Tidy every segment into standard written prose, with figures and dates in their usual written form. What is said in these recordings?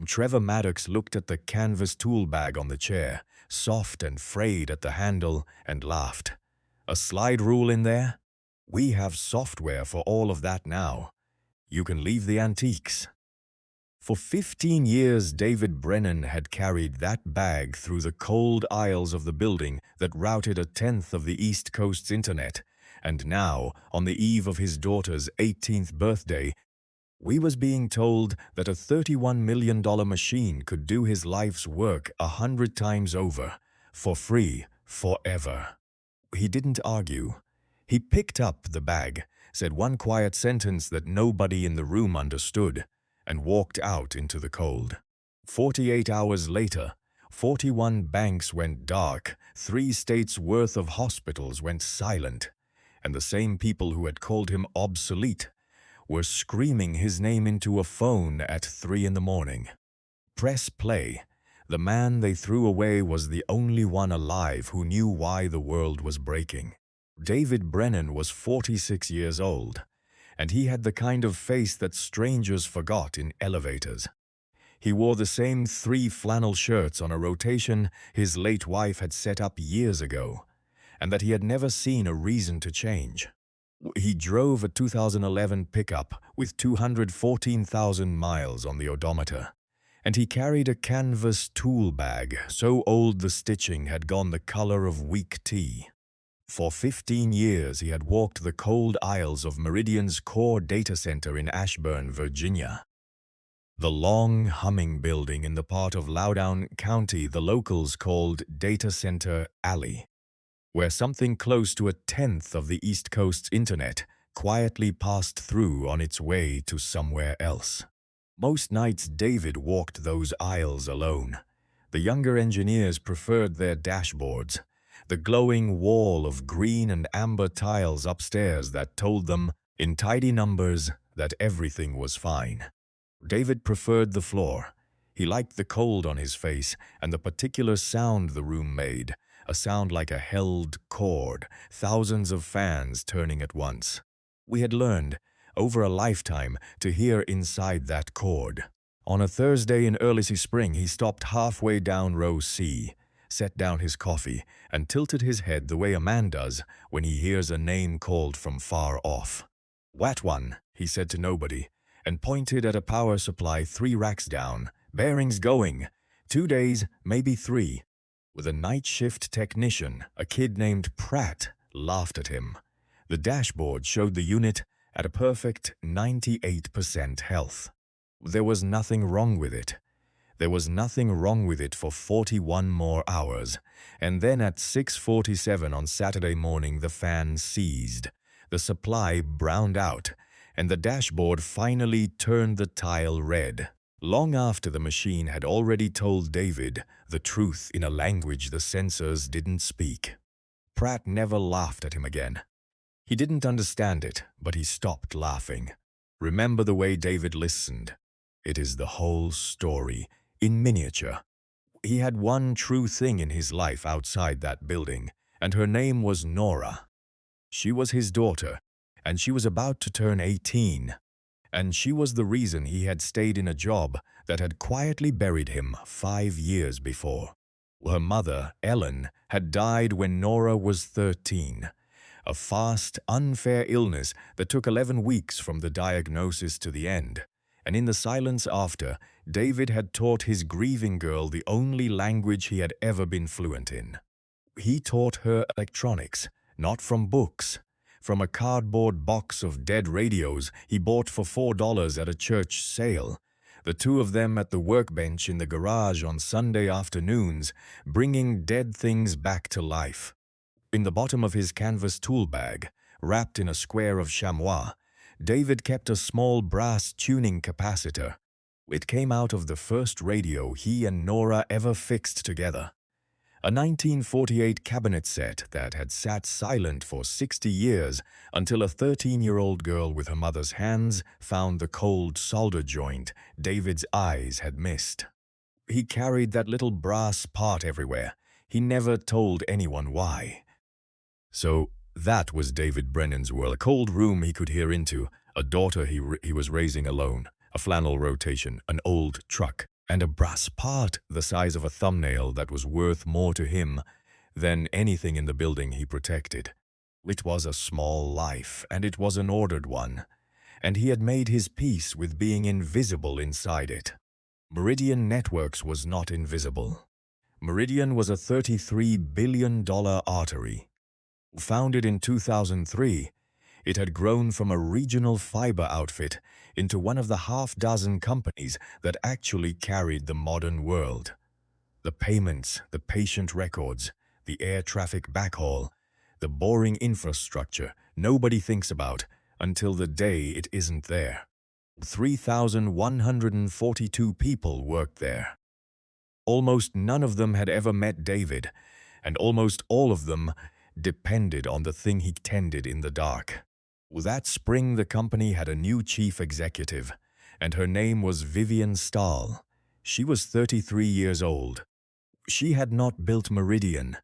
Trevor Maddox looked at the canvas tool bag on the chair, soft and frayed at the handle, and laughed. A slide rule in there? We have software for all of that now. You can leave the antiques. For 15 years, David Brennan had carried that bag through the cold aisles of the building that routed a tenth of the East Coast's internet, and now, on the eve of his daughter's 18th birthday, we was being told that a $31 million machine could do his life's work 100 times over, for free, forever. He didn't argue. He picked up the bag, said one quiet sentence that nobody in the room understood, and walked out into the cold. 48 hours later, 41 banks went dark, 3 states' worth of hospitals went silent, and the same people who had called him obsolete were screaming his name into a phone at 3 in the morning. Press play. The man they threw away was the only one alive who knew why the world was breaking. David Brennan was 46 years old, and he had the kind of face that strangers forgot in elevators. He wore the same 3 flannel shirts on a rotation his late wife had set up years ago, and that he had never seen a reason to change. He drove a 2011 pickup with 214,000 miles on the odometer, and he carried a canvas tool bag so old the stitching had gone the color of weak tea. For 15 years he had walked the cold aisles of Meridian's core data center in Ashburn, Virginia. The long, humming building in the part of Loudoun County the locals called Data Center Alley, where something close to a tenth of the East Coast's internet quietly passed through on its way to somewhere else. Most nights David walked those aisles alone. The younger engineers preferred their dashboards, the glowing wall of green and amber tiles upstairs that told them, in tidy numbers, that everything was fine. David preferred the floor. He liked the cold on his face and the particular sound the room made, a sound like a held cord, thousands of fans turning at once. We had learned, over a lifetime, to hear inside that cord. On a Thursday in early spring, he stopped halfway down row C, set down his coffee, and tilted his head the way a man does when he hears a name called from far off. "That one," he said to nobody, and pointed at a power supply 3 racks down. "Bearings going. 2 days, maybe 3. With a night shift technician, a kid named Pratt, laughed at him. The dashboard showed the unit at a perfect 98% health. There was nothing wrong with it. There was nothing wrong with it for 41 more hours, and then at 6:47 on Saturday morning the fan seized, the supply browned out, and the dashboard finally turned the tile red. Long after the machine had already told David the truth in a language the sensors didn't speak. Pratt never laughed at him again. He didn't understand it, but he stopped laughing. Remember the way David listened. It is the whole story, in miniature. He had one true thing in his life outside that building, and her name was Nora. She was his daughter, and she was about to turn 18. And she was the reason he had stayed in a job that had quietly buried him 5 years before. Her mother, Ellen, had died when Nora was 13. A fast, unfair illness that took 11 weeks from the diagnosis to the end. And in the silence after, David had taught his grieving girl the only language he had ever been fluent in. He taught her electronics, not from books. From a cardboard box of dead radios he bought for $4 at a church sale, the 2 of them at the workbench in the garage on Sunday afternoons, bringing dead things back to life. In the bottom of his canvas tool bag, wrapped in a square of chamois, David kept a small brass tuning capacitor. It came out of the first radio he and Nora ever fixed together. A 1948 cabinet set that had sat silent for 60 years until a 13-year-old girl with her mother's hands found the cold solder joint David's eyes had missed. He carried that little brass part everywhere. He never told anyone why. So that was David Brennan's world. A cold room he could hear into, a daughter he was raising alone, a flannel rotation, an old truck, and a brass part the size of a thumbnail that was worth more to him than anything in the building he protected. It was a small life, and it was an ordered one, and he had made his peace with being invisible inside it. Meridian Networks was not invisible. Meridian was a $33 billion artery. Founded in 2003, it had grown from a regional fiber outfit into one of the half-dozen companies that actually carried the modern world. The payments, the patient records, the air traffic backhaul, the boring infrastructure nobody thinks about until the day it isn't there. 3,142 people worked there. Almost none of them had ever met David, and almost all of them depended on the thing he tended in the dark. That spring, the company had a new chief executive, and her name was Vivian Stahl. She was 33 years old. She had not built Meridian.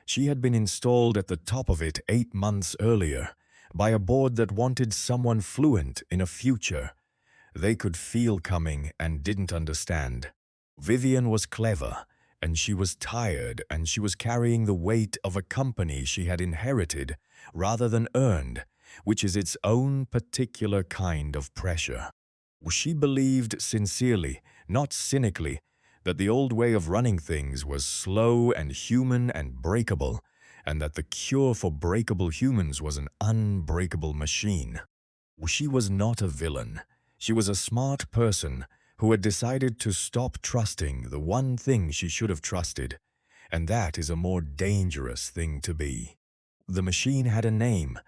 She had been installed at the top of it 8 months earlier by a board that wanted someone fluent in a future they could feel coming and didn't understand. Vivian was clever, and she was tired, and she was carrying the weight of a company she had inherited rather than earned, which is its own particular kind of pressure. She believed sincerely, not cynically, that the old way of running things was slow and human and breakable, and that the cure for breakable humans was an unbreakable machine. She was not a villain. She was a smart person who had decided to stop trusting the one thing she should have trusted, and that is a more dangerous thing to be. The machine had a name.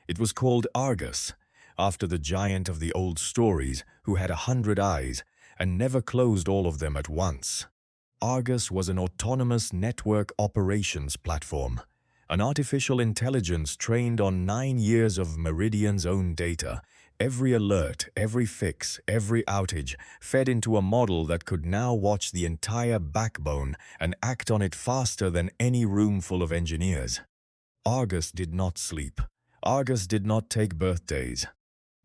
It was called Argus, after the giant of the old stories who had 100 eyes and never closed all of them at once. Argus was an autonomous network operations platform, an artificial intelligence trained on 9 years of Meridian's own data. Every alert, every fix, every outage fed into a model that could now watch the entire backbone and act on it faster than any room full of engineers. Argus did not sleep. Argus did not take birthdays.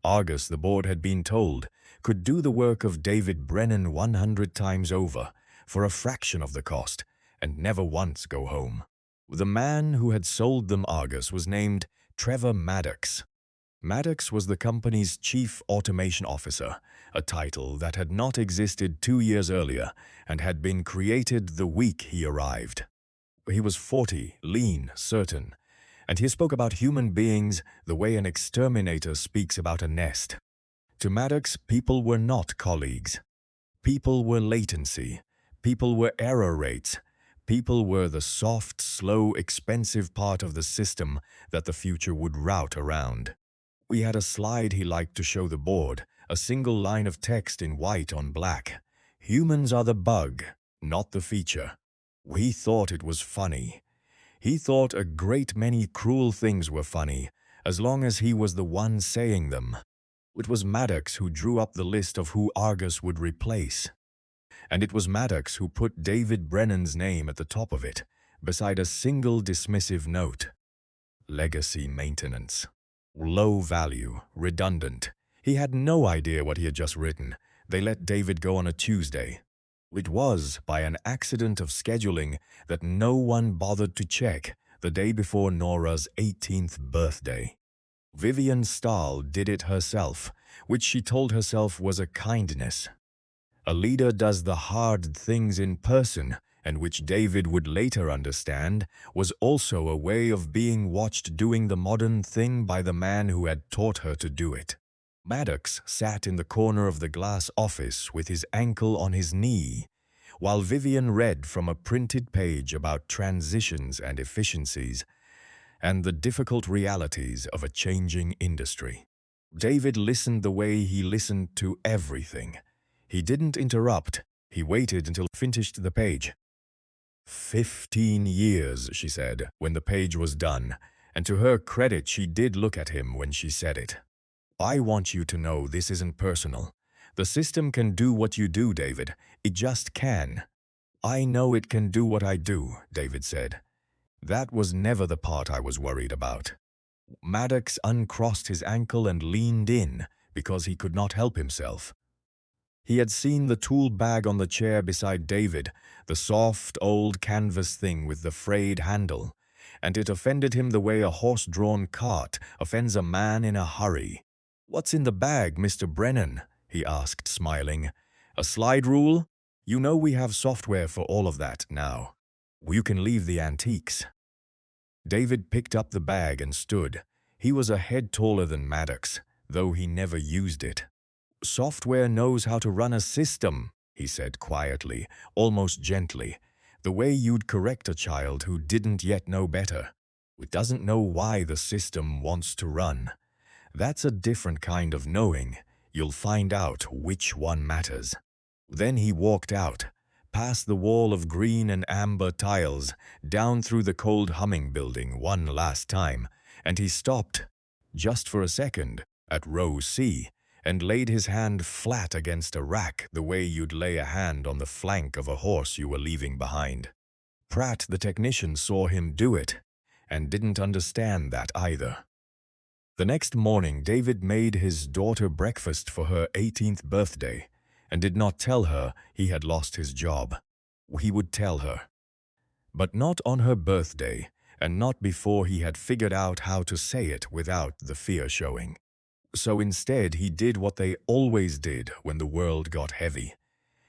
Argus, the board had been told, could do the work of David Brennan 100 times over for a fraction of the cost and never once go home. The man who had sold them Argus was named Trevor Maddox. Maddox was the company's chief automation officer, a title that had not existed 2 years earlier and had been created the week he arrived. He was 40, lean, certain, and he spoke about human beings the way an exterminator speaks about a nest. To Maddox, people were not colleagues. People were latency. People were error rates. People were the soft, slow, expensive part of the system that the future would route around. We had a slide he liked to show the board, a single line of text in white on black. Humans are the bug, not the feature. He thought it was funny. He thought a great many cruel things were funny, as long as he was the one saying them. It was Maddox who drew up the list of who Argus would replace. And it was Maddox who put David Brennan's name at the top of it, beside a single dismissive note. Legacy maintenance. Low value, redundant. He had no idea what he had just written. They let David go on a Tuesday. It was by an accident of scheduling that no one bothered to check the day before Nora's 18th birthday. Vivian Stahl did it herself, which she told herself was a kindness. A leader does the hard things in person, and which David would later understand was also a way of being watched doing the modern thing by the man who had taught her to do it. Maddox sat in the corner of the glass office with his ankle on his knee, while Vivian read from a printed page about transitions and efficiencies and the difficult realities of a changing industry. David listened the way he listened to everything. He didn't interrupt. He waited until he finished the page. 15 years, she said, when the page was done, and to her credit, she did look at him when she said it. I want you to know this isn't personal. The system can do what you do, David. It just can. I know it can do what I do, David said. That was never the part I was worried about. Maddox uncrossed his ankle and leaned in because he could not help himself. He had seen the tool bag on the chair beside David, the soft, old canvas thing with the frayed handle, and it offended him the way a horse-drawn cart offends a man in a hurry. "What's in the bag, Mr. Brennan?" he asked, smiling. "A slide rule? You know we have software for all of that now. You can leave the antiques." David picked up the bag and stood. He was a head taller than Maddox, though he never used it. "Software knows how to run a system," he said quietly, almost gently, the way you'd correct a child who didn't yet know better. "It doesn't know why the system wants to run. That's a different kind of knowing. You'll find out which one matters." Then he walked out, past the wall of green and amber tiles, down through the cold humming building one last time, and he stopped, just for a second, at row C, and laid his hand flat against a rack the way you'd lay a hand on the flank of a horse you were leaving behind. Pratt, the technician, saw him do it, and didn't understand that either. The next morning, David made his daughter breakfast for her 18th birthday, and did not tell her he had lost his job. He would tell her. But not on her birthday, and not before he had figured out how to say it without the fear showing. So instead, he did what they always did when the world got heavy.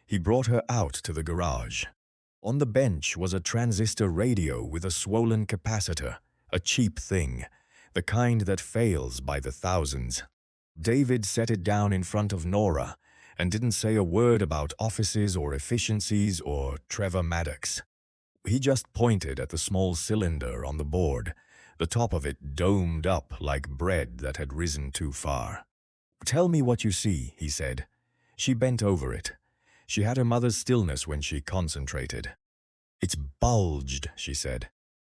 He brought her out to the garage. On the bench was a transistor radio with a swollen capacitor, a cheap thing, the kind that fails by the thousands. David set it down in front of Nora and didn't say a word about offices or efficiencies or Trevor Maddox. He just pointed at the small cylinder on the board, the top of it domed up like bread that had risen too far. "Tell me what you see," he said. She bent over it. She had her mother's stillness when she concentrated. "It's bulged," she said.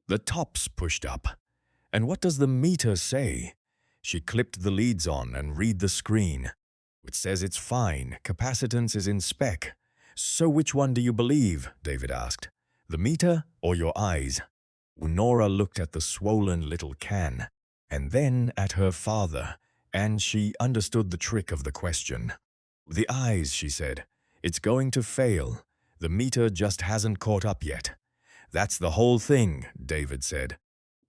"The top's pushed up. And what does the meter say?" She clipped the leads on and read the screen. "It says it's fine. Capacitance is in spec." "So which one do you believe?" David asked. "The meter or your eyes?" Nora looked at the swollen little can, and then at her father, and she understood the trick of the question. "The eyes," she said. "It's going to fail. The meter just hasn't caught up yet." "That's the whole thing," David said.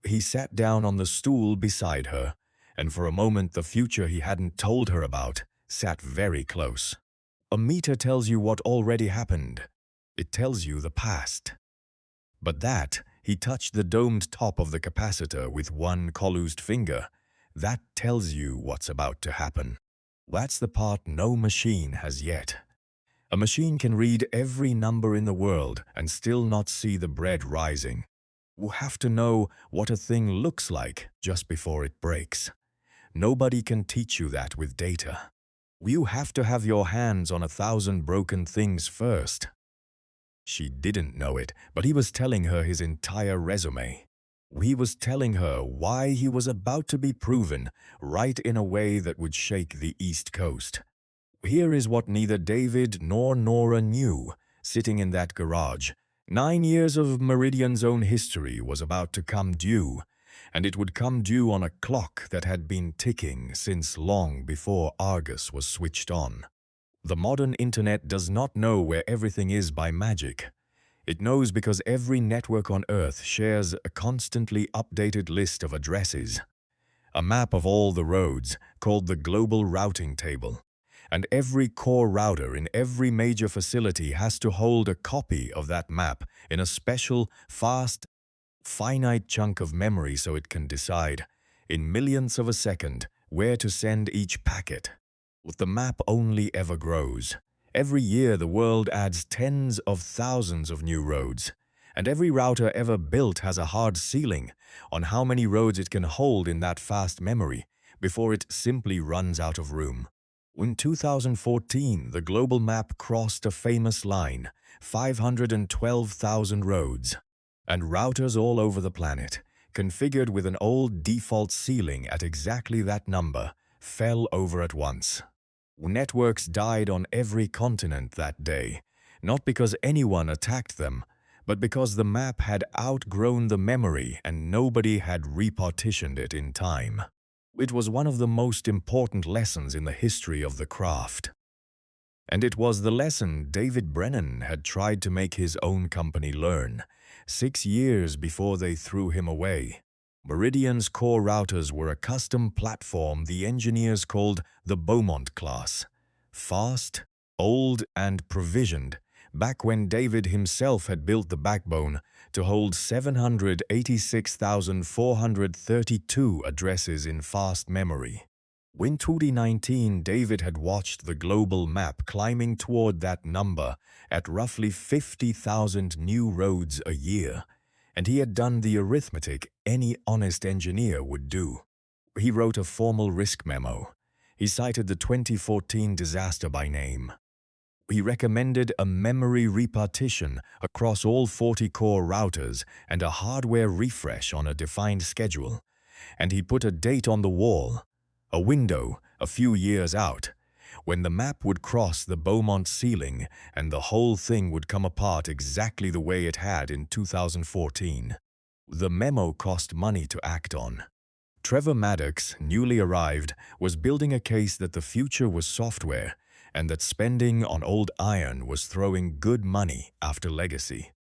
He sat down on the stool beside her, and for a moment the future he hadn't told her about sat very close. "A meter tells you what already happened. It tells you the past." But that, he touched the domed top of the capacitor with one calloused finger, that tells you what's about to happen. That's the part no machine has yet. A machine can read every number in the world and still not see the bread rising. You have to know what a thing looks like just before it breaks. Nobody can teach you that with data. You have to have your hands on 1,000 broken things first. She didn't know it, but he was telling her his entire resume. He was telling her why he was about to be proven right in a way that would shake the East Coast. Here is what neither David nor Nora knew, sitting in that garage. 9 years of Meridian's own history was about to come due, and it would come due on a clock that had been ticking since long before Argus was switched on. The modern internet does not know where everything is by magic. It knows because every network on Earth shares a constantly updated list of addresses, a map of all the roads called the Global Routing Table, and every core router in every major facility has to hold a copy of that map in a special, fast, finite chunk of memory so it can decide, in millionths of a second, where to send each packet. But the map only ever grows. Every year the world adds tens of thousands of new roads, and every router ever built has a hard ceiling on how many roads it can hold in that fast memory before it simply runs out of room. In 2014, the global map crossed a famous line, 512,000 roads, and routers all over the planet, configured with an old default ceiling at exactly that number, fell over at once. Networks died on every continent that day, not because anyone attacked them, but because the map had outgrown the memory and nobody had repartitioned it in time. It was one of the most important lessons in the history of the craft. And it was the lesson David Brennan had tried to make his own company learn, 6 years before they threw him away. Meridian's core routers were a custom platform the engineers called the Beaumont class. Fast, old, and provisioned, back when David himself had built the backbone to hold 786,432 addresses in fast memory. In 2019, David had watched the global map climbing toward that number at roughly 50,000 new roads a year, and he had done the arithmetic any honest engineer would do. He wrote a formal risk memo. He cited the 2014 disaster by name. He recommended a memory repartition across all 40 core routers and a hardware refresh on a defined schedule, and he put a date on the wall, a window a few years out, when the map would cross the Beaumont ceiling and the whole thing would come apart exactly the way it had in 2014. The memo cost money to act on. Trevor Maddox, newly arrived, was building a case that the future was software and that spending on old iron was throwing good money after legacy.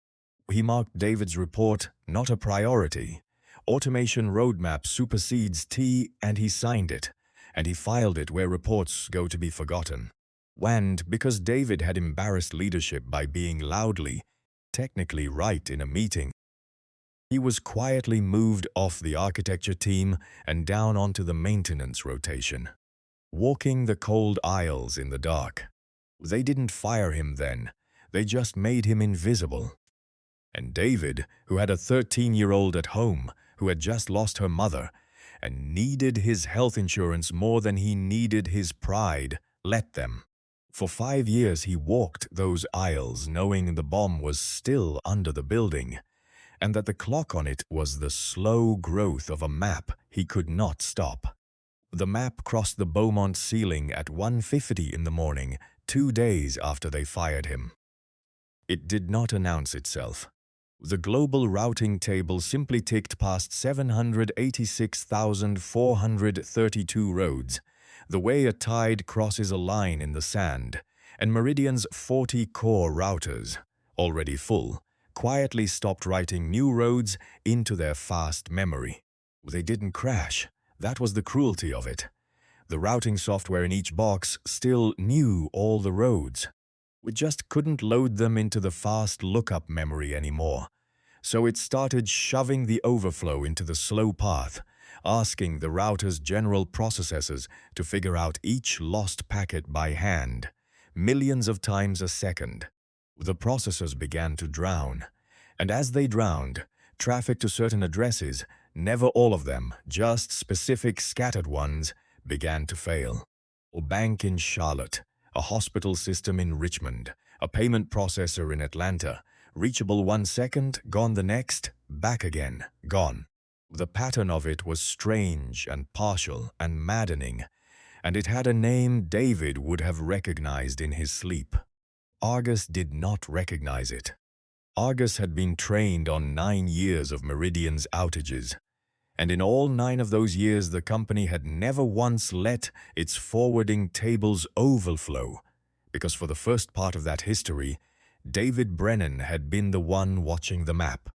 He marked David's report not a priority. Automation roadmap supersedes T, and he signed it, and he filed it where reports go to be forgotten. And because David had embarrassed leadership by being loudly, technically right in a meeting, he was quietly moved off the architecture team and down onto the maintenance rotation, walking the cold aisles in the dark. They didn't fire him then, they just made him invisible. And David, who had a 13-year-old at home who had just lost her mother and needed his health insurance more than he needed his pride, let them. For 5 years he walked those aisles knowing the bomb was still under the building, and that the clock on it was the slow growth of a map he could not stop. The map crossed the Beaumont ceiling at 1:50 in the morning, 2 days after they fired him. It did not announce itself. The global routing table simply ticked past 786,432 roads, the way a tide crosses a line in the sand, and Meridian's 40 core routers, already full, quietly stopped writing new roads into their fast memory. They didn't crash. That was the cruelty of it. The routing software in each box still knew all the roads. We just couldn't load them into the fast lookup memory anymore. So it started shoving the overflow into the slow path, asking the router's general processors to figure out each lost packet by hand, millions of times a second. The processors began to drown, and as they drowned, traffic to certain addresses, never all of them, just specific scattered ones, began to fail. A bank in Charlotte, a hospital system in Richmond, a payment processor in Atlanta, reachable 1 second, gone the next, back again, gone. The pattern of it was strange and partial and maddening, and it had a name David would have recognized in his sleep. Argus did not recognize it. Argus had been trained on 9 years of Meridian's outages, and in all 9 of those years the company had never once let its forwarding tables overflow, because for the first part of that history, David Brennan had been the one watching the map.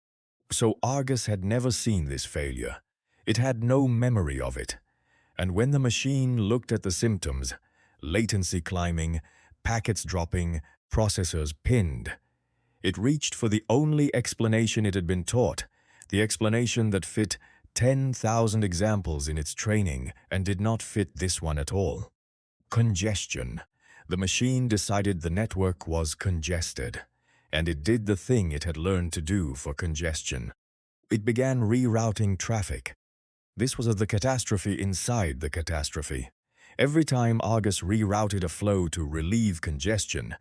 So Argus had never seen this failure. It had no memory of it. And when the machine looked at the symptoms, latency climbing, packets dropping, processors pinned, it reached for the only explanation it had been taught, the explanation that fit 10,000 examples in its training and did not fit this one at all. Congestion. The machine decided the network was congested, and it did the thing it had learned to do for congestion. It began rerouting traffic. This was the catastrophe inside the catastrophe. Every time Argus rerouted a flow to relieve congestion,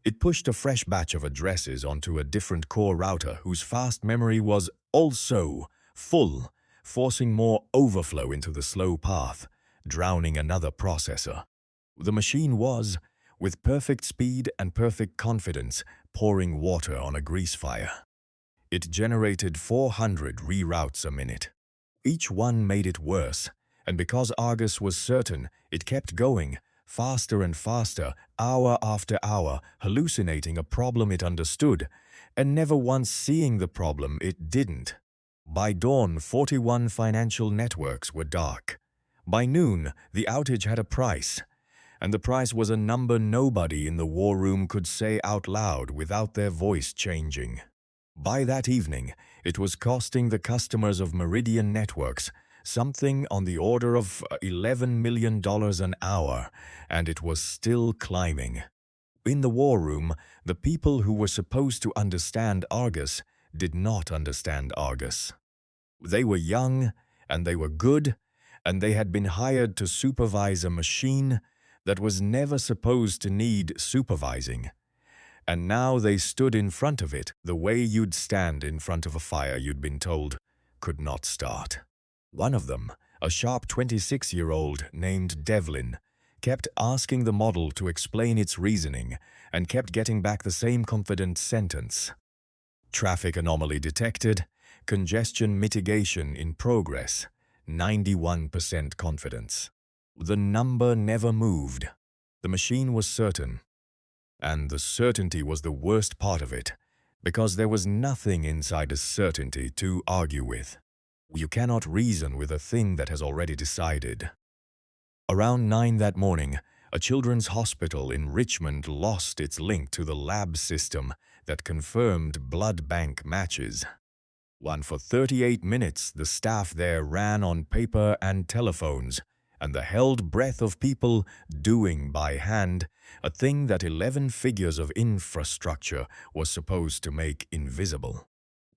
it pushed a fresh batch of addresses onto a different core router whose fast memory was also full, forcing more overflow into the slow path, drowning another processor. The machine was, with perfect speed and perfect confidence, pouring water on a grease fire. It generated 400 reroutes a minute. Each one made it worse, and because Argus was certain it kept going, faster and faster, hour after hour, hallucinating a problem it understood, and never once seeing the problem it didn't. By dawn, 41 financial networks were dark. By noon, the outage had a price, and the price was a number nobody in the war room could say out loud without their voice changing. By that evening, it was costing the customers of Meridian Networks something on the order of $11 million an hour, and it was still climbing. In the war room, the people who were supposed to understand Argus did not understand Argus. They were young, and they were good, and they had been hired to supervise a machine that was never supposed to need supervising. And now they stood in front of it the way you'd stand in front of a fire you'd been told could not start. One of them, a sharp 26-year-old named Devlin, kept asking the model to explain its reasoning and kept getting back the same confident sentence. Traffic anomaly detected, congestion mitigation in progress, 91% confidence. The number never moved. The machine was certain. And the certainty was the worst part of it, because there was nothing inside a certainty to argue with. You cannot reason with a thing that has already decided. Around 9 that morning, a children's hospital in Richmond lost its link to the lab system that confirmed blood bank matches. For 38 minutes, the staff there ran on paper and telephones, and the held breath of people doing by hand a thing that 11 figures of infrastructure was supposed to make invisible.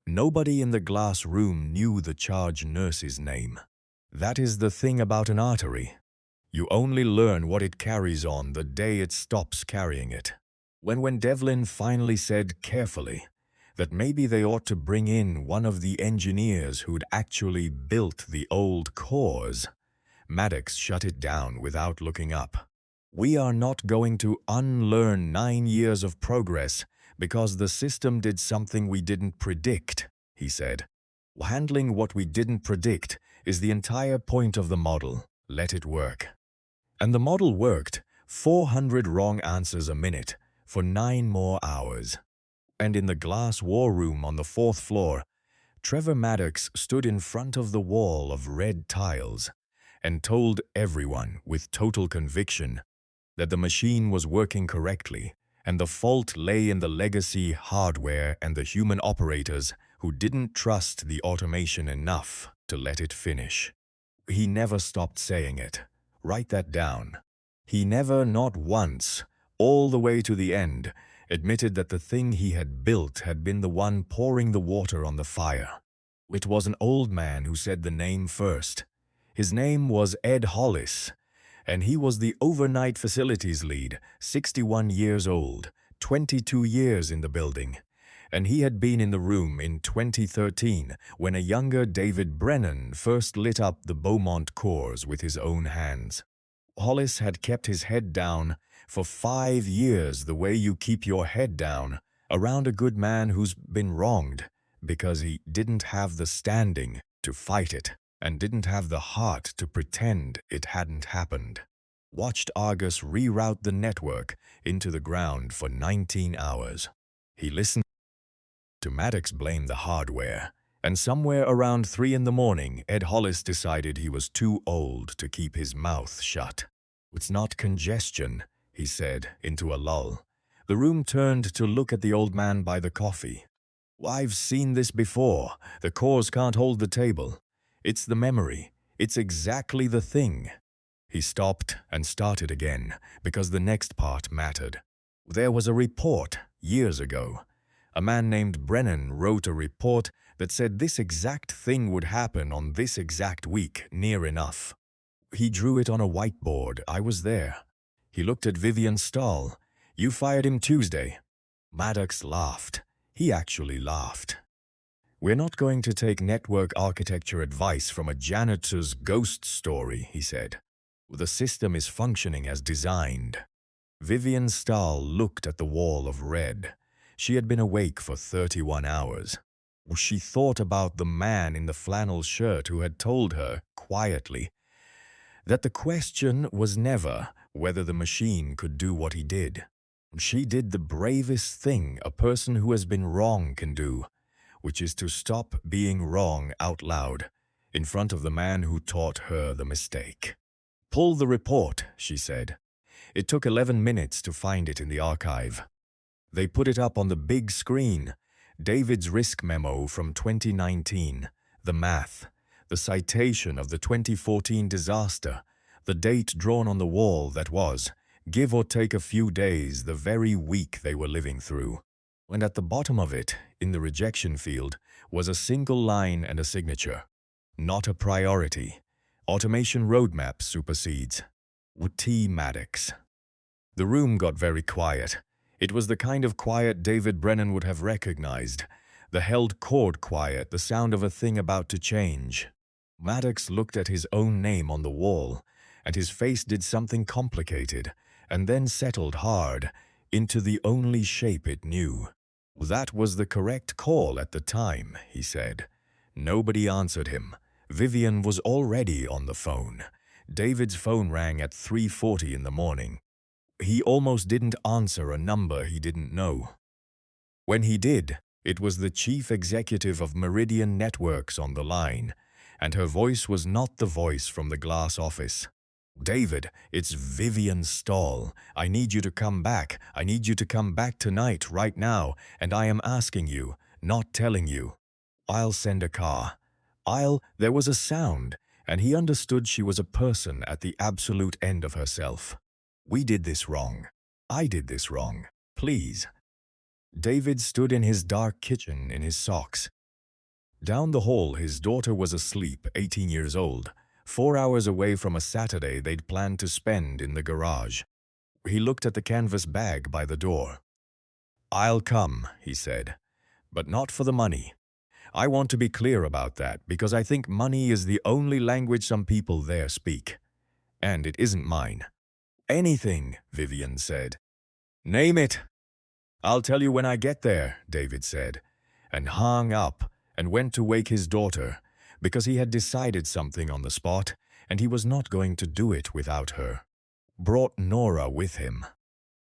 Nobody in the glass room knew the charge nurse's name. That is the thing about an artery. You only learn what it carries on the day it stops carrying it. When Devlin finally said carefully that maybe they ought to bring in one of the engineers who'd actually built the old cores, Maddox shut it down without looking up. We are not going to unlearn 9 years of progress because the system did something we didn't predict, he said. Handling what we didn't predict is the entire point of the model. Let it work. And the model worked, 400 wrong answers a minute, for 9 more hours. And in the glass war room on the 4th floor, Trevor Maddox stood in front of the wall of red tiles and told everyone with total conviction that the machine was working correctly, and the fault lay in the legacy hardware and the human operators who didn't trust the automation enough to let it finish. He never stopped saying it. Write that down. He never, not once, all the way to the end, admitted that the thing he had built had been the one pouring the water on the fire. It was an old man who said the name first. His name was Ed Hollis, and he was the overnight facilities lead, 61 years old, 22 years in the building, and he had been in the room in 2013 when a younger David Brennan first lit up the Beaumont cores with his own hands. Hollis had kept his head down for 5 years the way you keep your head down around a good man who's been wronged because he didn't have the standing to fight it and didn't have the heart to pretend it hadn't happened. Watched Argus reroute the network into the ground for 19 hours. He listened to Maddox blame the hardware, and somewhere around 3 in the morning, Ed Hollis decided he was too old to keep his mouth shut. It's not congestion, he said, into a lull. The room turned to look at the old man by the coffee. I've seen this before. The cores can't hold the table. It's the memory. It's exactly the thing. He stopped and started again, because the next part mattered. There was a report, years ago. A man named Brennan wrote a report that said this exact thing would happen on this exact week, near enough. He drew it on a whiteboard. I was there. He looked at Vivian Stahl. You fired him Tuesday. Maddox laughed. He actually laughed. We're not going to take network architecture advice from a janitor's ghost story, he said. The system is functioning as designed. Vivian Stahl looked at the wall of red. She had been awake for 31 hours. She thought about the man in the flannel shirt who had told her, quietly, that the question was never whether the machine could do what he did. She did the bravest thing a person who has been wrong can do, which is to stop being wrong out loud in front of the man who taught her the mistake. "Pull the report," she said. It took 11 minutes to find it in the archive. They put it up on the big screen. David's risk memo from 2019, the math, the citation of the 2014 disaster, the date drawn on the wall that was, give or take a few days, the very week they were living through. And at the bottom of it, in the rejection field, was a single line and a signature. Not a priority. Automation roadmap supersedes. T. Maddox. The room got very quiet. It was the kind of quiet David Brennan would have recognized, the held chord quiet, the sound of a thing about to change. Maddox looked at his own name on the wall, and his face did something complicated, and then settled hard into the only shape it knew. "That was the correct call at the time," he said. Nobody answered him. Vivian was already on the phone. David's phone rang at 3:40 in the morning. He almost didn't answer a number he didn't know. When he did, it was the chief executive of Meridian Networks on the line, and her voice was not the voice from the glass office. "David, it's Vivian Stahl. I need you to come back. I need you to come back tonight, right now, and I am asking you, not telling you. I'll send a car. There was a sound, and he understood she was a person at the absolute end of herself. "We did this wrong. I did this wrong. Please." David stood in his dark kitchen in his socks. Down the hall, his daughter was asleep, 18 years old, 4 hours away from a Saturday they'd planned to spend in the garage. He looked at the canvas bag by the door. "I'll come," he said, "but not for the money. I want to be clear about that, because I think money is the only language some people there speak. And it isn't mine." "Anything," Vivian said. "Name it." "I'll tell you when I get there," David said, and hung up and went to wake his daughter, because he had decided something on the spot, and he was not going to do it without her. Brought Nora with him.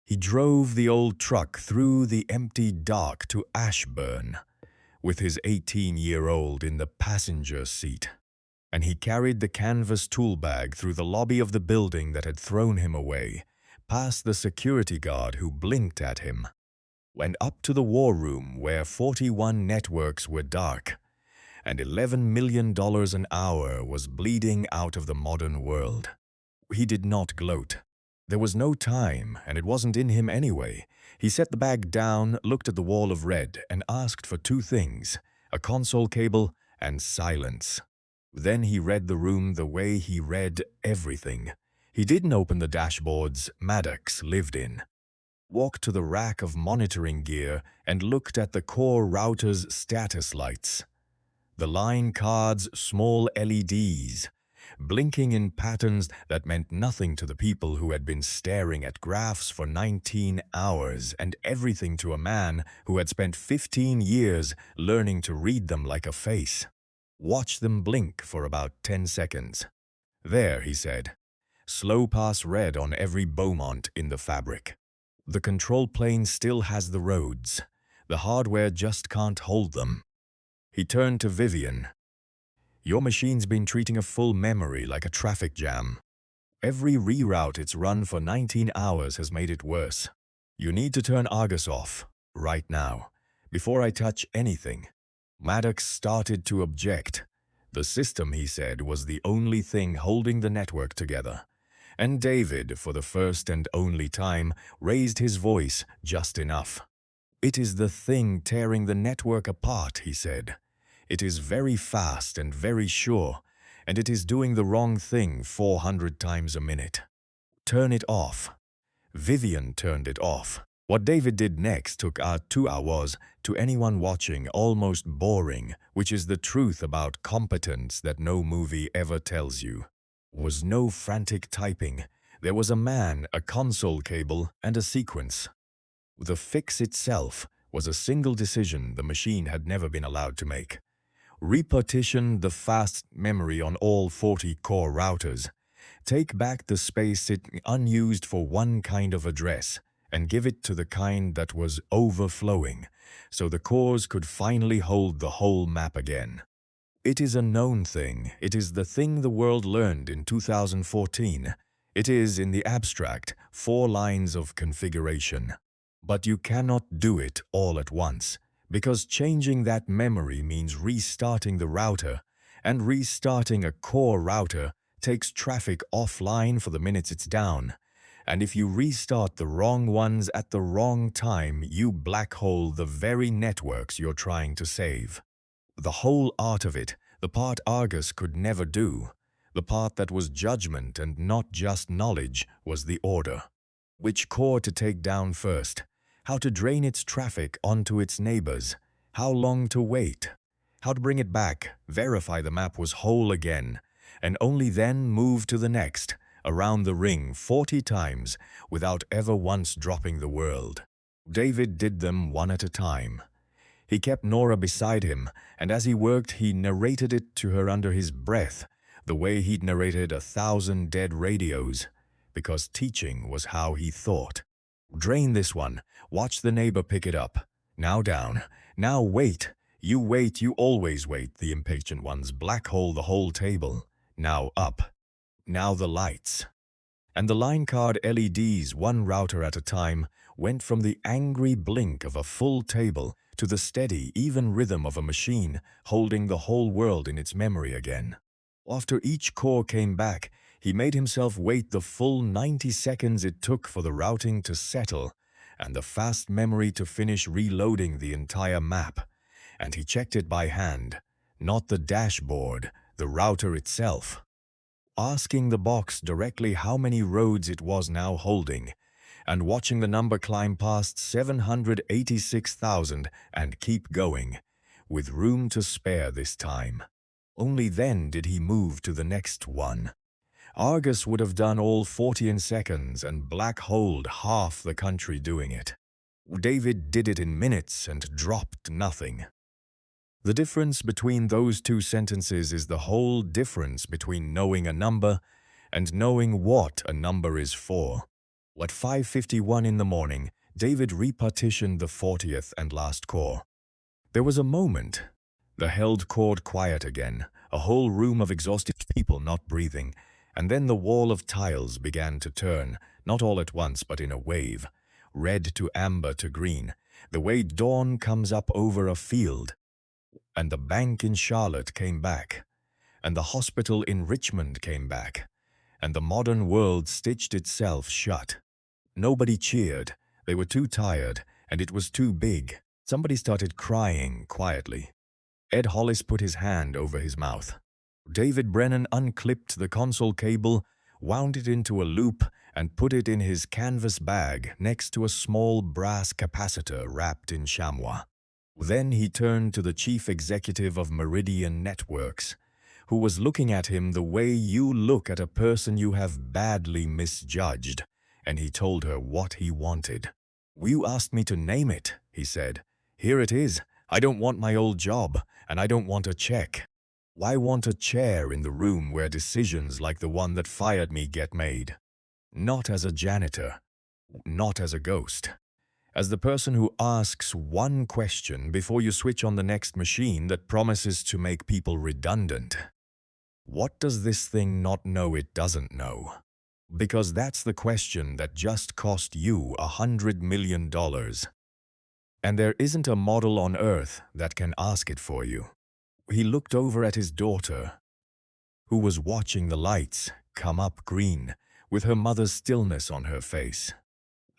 He drove the old truck through the empty dark to Ashburn, with his 18-year-old in the passenger seat, and he carried the canvas tool bag through the lobby of the building that had thrown him away, past the security guard who blinked at him, and up to the war room where 41 networks were dark, and $11 million an hour was bleeding out of the modern world. He did not gloat. There was no time, and it wasn't in him anyway. He set the bag down, looked at the wall of red, and asked for two things, a console cable and silence. Then he read the room the way he read everything. He didn't open the dashboards Maddox lived in. Walked to the rack of monitoring gear and looked at the core router's status lights. The line card's small LEDs, blinking in patterns that meant nothing to the people who had been staring at graphs for 19 hours, and everything to a man who had spent 15 years learning to read them like a face. Watch them blink for about 10 seconds. "There," he said. "Slow pass red on every Beaumont in the fabric. The control plane still has the roads. The hardware just can't hold them." He turned to Vivian. "Your machine's been treating a full memory like a traffic jam. Every reroute it's run for 19 hours has made it worse. You need to turn Argus off, right now, before I touch anything." Maddox started to object. The system, he said, was the only thing holding the network together. And David, for the first and only time, raised his voice just enough. "It is the thing tearing the network apart," he said. "It is very fast and very sure, and it is doing the wrong thing 400 times a minute. Turn it off." Vivian turned it off. What David did next took 2 hours, to anyone watching, almost boring, which is the truth about competence that no movie ever tells you. Was no frantic typing. There was a man, a console cable, and a sequence. The fix itself was a single decision the machine had never been allowed to make. Repartition the fast memory on all 40 core routers. Take back the space sitting unused for one kind of address and give it to the kind that was overflowing, so the cores could finally hold the whole map again. It is a known thing. It is the thing the world learned in 2014. It is, in the abstract, 4 lines of configuration. But you cannot do it all at once, because changing that memory means restarting the router, and restarting a core router takes traffic offline for the minutes it's down. And if you restart the wrong ones at the wrong time, you black hole the very networks you're trying to save. The whole art of it, the part Argus could never do, the part that was judgment and not just knowledge, was the order. Which core to take down first, how to drain its traffic onto its neighbors, how long to wait, how to bring it back, verify the map was whole again, and only then move to the next, around the ring 40 times without ever once dropping the world. David did them one at a time. He kept Nora beside him, and as he worked he narrated it to her under his breath, the way he'd narrated 1,000 dead radios, because teaching was how he thought. Drain this one, watch the neighbor pick it up. Now down, now wait. You always wait, the impatient ones black hole the whole table. Now up. Now the lights. And the line card LEDs, one router at a time, went from the angry blink of a full table to the steady, even rhythm of a machine holding the whole world in its memory again. After each core came back, he made himself wait the full 90 seconds it took for the routing to settle and the fast memory to finish reloading the entire map. And he checked it by hand, not the dashboard, the router itself, asking the box directly how many roads it was now holding, and watching the number climb past 786,000 and keep going, with room to spare this time. Only then did he move to the next one. Argus would have done all 40 in seconds and black-holed half the country doing it. David did it in minutes and dropped nothing. The difference between those 2 sentences is the whole difference between knowing a number and knowing what a number is for. At 5:51 in the morning, David repartitioned the 40th and last core. There was a moment. The held cord quiet again, a whole room of exhausted people not breathing, and then the wall of tiles began to turn, not all at once but in a wave, red to amber to green, the way dawn comes up over a field. And the bank in Charlotte came back, and the hospital in Richmond came back, and the modern world stitched itself shut. Nobody cheered. They were too tired, and it was too big. Somebody started crying quietly. Ed Hollis put his hand over his mouth. David Brennan unclipped the console cable, wound it into a loop, and put it in his canvas bag next to a small brass capacitor wrapped in chamois. Then he turned to the chief executive of Meridian Networks, who was looking at him the way you look at a person you have badly misjudged, and he told her what he wanted. "You asked me to name it," he said. "Here it is. I don't want my old job, and I don't want a check. I want a chair in the room where decisions like the one that fired me get made. Not as a janitor, not as a ghost. As the person who asks one question before you switch on the next machine that promises to make people redundant. What does this thing not know it doesn't know? Because that's the question that just cost you $100 million. And there isn't a model on Earth that can ask it for you." He looked over at his daughter, who was watching the lights come up green with her mother's stillness on her face.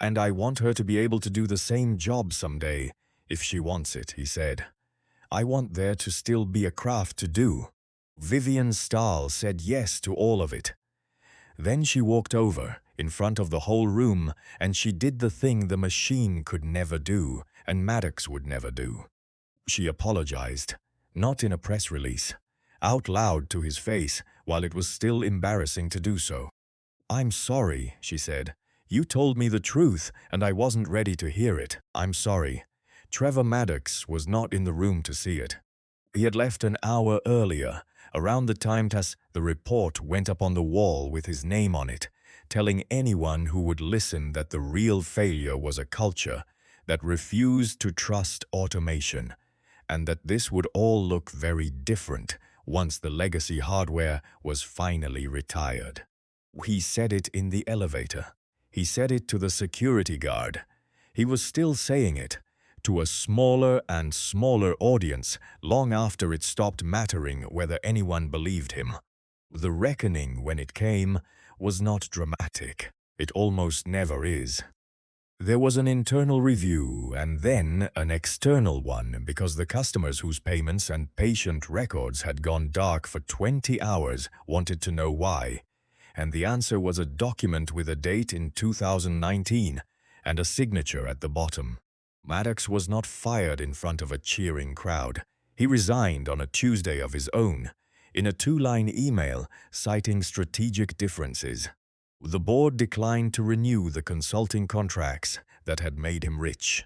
"And I want her to be able to do the same job someday, if she wants it," he said. "I want there to still be a craft to do." Vivian Stahl said yes to all of it. Then she walked over, in front of the whole room, and she did the thing the machine could never do, and Maddox would never do. She apologized, not in a press release, out loud to his face, while it was still embarrassing to do so. "I'm sorry," she said. "You told me the truth, and I wasn't ready to hear it. I'm sorry. Trevor Maddox was not in the room to see it." He had left an hour earlier, around the time the report went up on the wall with his name on it, telling anyone who would listen that the real failure was a culture that refused to trust automation, and that this would all look very different once the legacy hardware was finally retired. He said it in the elevator. He said it to the security guard. He was still saying it to a smaller and smaller audience long after it stopped mattering whether anyone believed him. The reckoning, when it came, was not dramatic. It almost never is. There was an internal review and then an external one because the customers whose payments and patient records had gone dark for 20 hours wanted to know why. And the answer was a document with a date in 2019 and a signature at the bottom. Maddox was not fired in front of a cheering crowd. He resigned on a Tuesday of his own, in a 2-line email citing strategic differences. The board declined to renew the consulting contracts that had made him rich.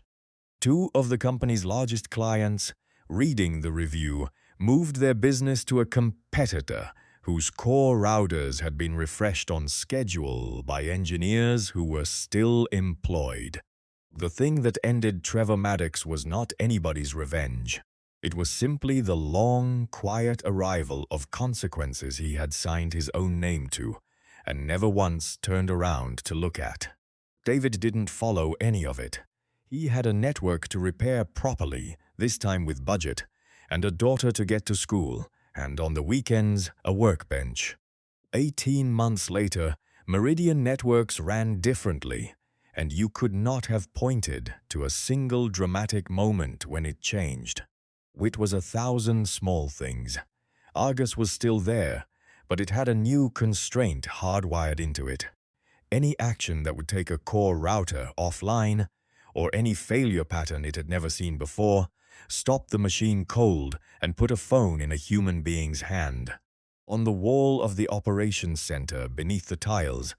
2 of the company's largest clients, reading the review, moved their business to a competitor whose core routers had been refreshed on schedule by engineers who were still employed. The thing that ended Trevor Maddox was not anybody's revenge. It was simply the long, quiet arrival of consequences he had signed his own name to, and never once turned around to look at. David didn't follow any of it. He had a network to repair properly, this time with budget, and a daughter to get to school, and on the weekends, a workbench. 18 months later, Meridian Networks ran differently, and you could not have pointed to a single dramatic moment when it changed. It was 1,000 small things. Argus was still there, but it had a new constraint hardwired into it. Any action that would take a core router offline, or any failure pattern it had never seen before, stopped the machine cold and put a phone in a human being's hand. On the wall of the operations center beneath the tiles,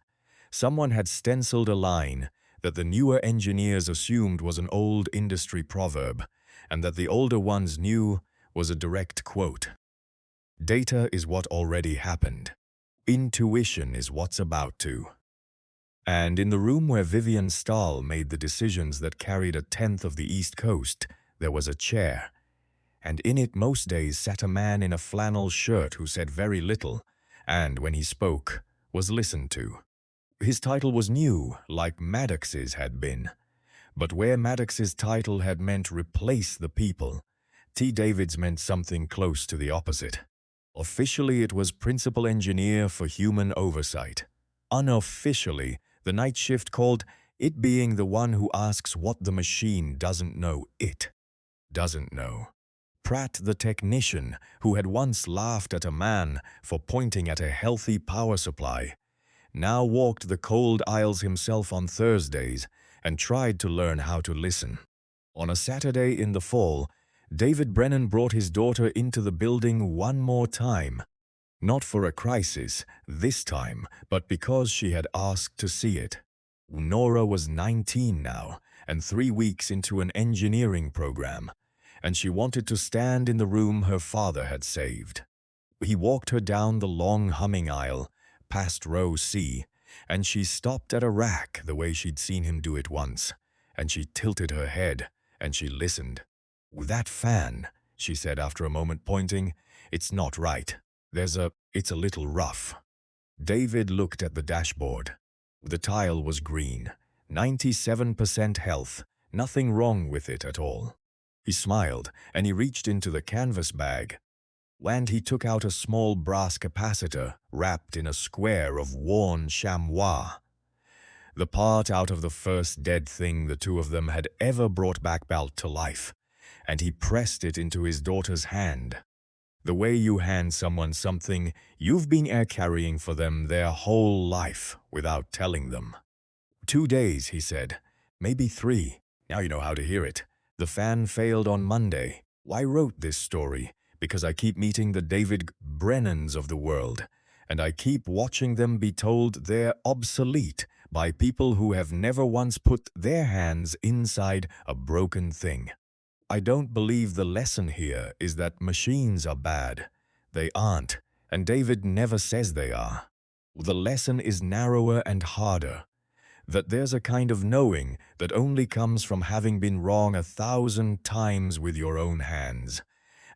someone had stenciled a line that the newer engineers assumed was an old industry proverb, and that the older ones knew was a direct quote. Data is what already happened. Intuition is what's about to. And in the room where Vivian Stahl made the decisions that carried 1/10 of the East Coast, there was a chair, and in it most days sat a man in a flannel shirt who said very little, and when he spoke, was listened to. His title was new, like Maddox's had been, but where Maddox's title had meant replace the people, T. David's meant something close to the opposite. Officially, it was principal engineer for human oversight. Unofficially, the night shift called it being the one who asks what the machine doesn't know it doesn't know. Pratt, the technician, who had once laughed at a man for pointing at a healthy power supply, now walked the cold aisles himself on Thursdays and tried to learn how to listen. On a Saturday in the fall, David Brennan brought his daughter into the building one more time. Not for a crisis, this time, but because she had asked to see it. Nora was 19 now, and 3 weeks into an engineering program, and she wanted to stand in the room her father had saved. He walked her down the long humming aisle, past row C, and she stopped at a rack the way she'd seen him do it once, and she tilted her head, and she listened. "That fan," she said after a moment, pointing, "it's not right. It's a little rough." David looked at the dashboard. The tile was green, 97% health, nothing wrong with it at all. He smiled, and he reached into the canvas bag, and he took out a small brass capacitor wrapped in a square of worn chamois. The part out of the first dead thing the two of them had ever brought back to life, and he pressed it into his daughter's hand. The way you hand someone something you've been air-carrying for them their whole life without telling them. 2 days, he said. Maybe 3. Now you know how to hear it. The fan failed on Monday. I wrote this story because I keep meeting the David Brennans of the world, and I keep watching them be told they're obsolete by people who have never once put their hands inside a broken thing. I don't believe the lesson here is that machines are bad. They aren't, and David never says they are. The lesson is narrower and harder, that there's a kind of knowing that only comes from having been wrong 1,000 times with your own hands,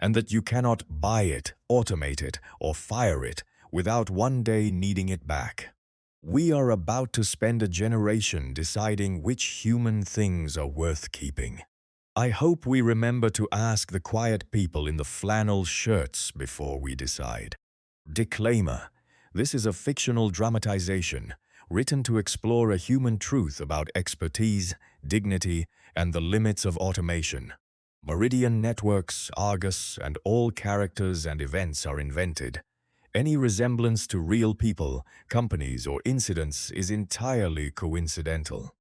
and that you cannot buy it, automate it, or fire it without one day needing it back. We are about to spend a generation deciding which human things are worth keeping. I hope we remember to ask the quiet people in the flannel shirts before we decide. Disclaimer: this is a fictional dramatization written to explore a human truth about expertise, dignity, and the limits of automation. Meridian Networks, Argus, and all characters and events are invented. Any resemblance to real people, companies, or incidents is entirely coincidental.